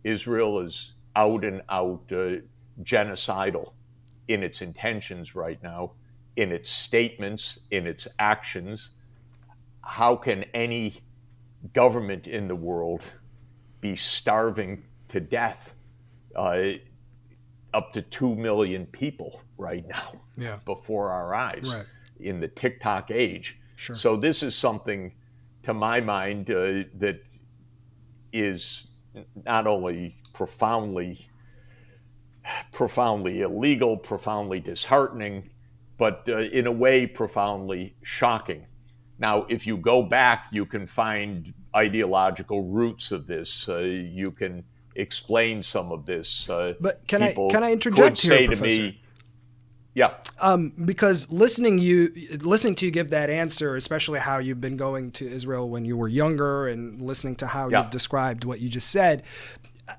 Israel is out and out genocidal in its intentions right now, in its statements, in its actions. How can any government in the world be starving to death up to 2 million people right now before our eyes in the TikTok age? Sure. So this is something, to my mind, that is not only profoundly illegal, profoundly disheartening, but in a way profoundly shocking. Now, if you go back, you can find ideological roots of this. You can explain some of this. But can I interject here, Professor? To me, yeah. Because listening to you give that answer, especially how you've been going to Israel when you were younger, and listening to how you've described what you just said,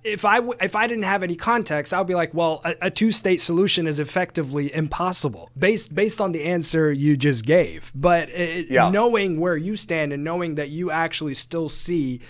if I didn't have any context, I would be like, well, a two-state solution is effectively impossible based on the answer you just gave. But knowing where you stand and knowing that you actually still see,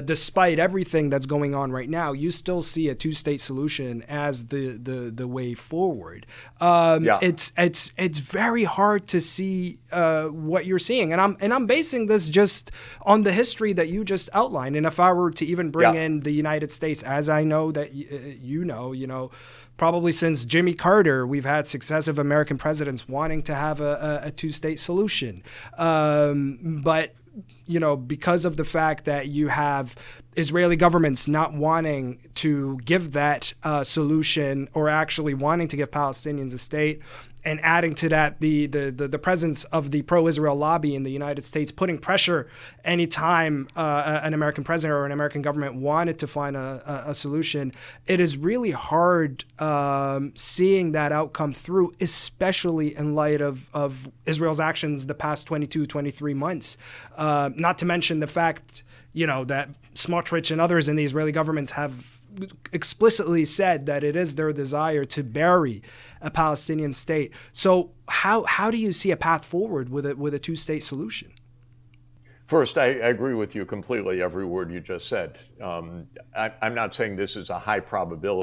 despite everything that's going on right now, you still see a two-state solution as the way forward. It's very hard to see what you're seeing, and I'm basing this just on the history that you just outlined. And if I were to even bring in the United States, as I know that you know, probably since Jimmy Carter, we've had successive American presidents wanting to have a two-state solution, but because of the fact that you have Israeli governments not wanting to give that solution, or actually wanting to give Palestinians a state, and adding to that the presence of the pro-Israel lobby in the United States, putting pressure anytime an American president or an American government wanted to find a solution, it is really hard seeing that outcome through, especially in light of Israel's actions the past 22, 23 months. Not to mention the fact, that Smotrich and others in the Israeli governments have explicitly said that it is their desire to bury a Palestinian state. So how do you see a path forward with a two-state solution? First, I agree with you completely, every word you just said. I'm not saying this is a high probability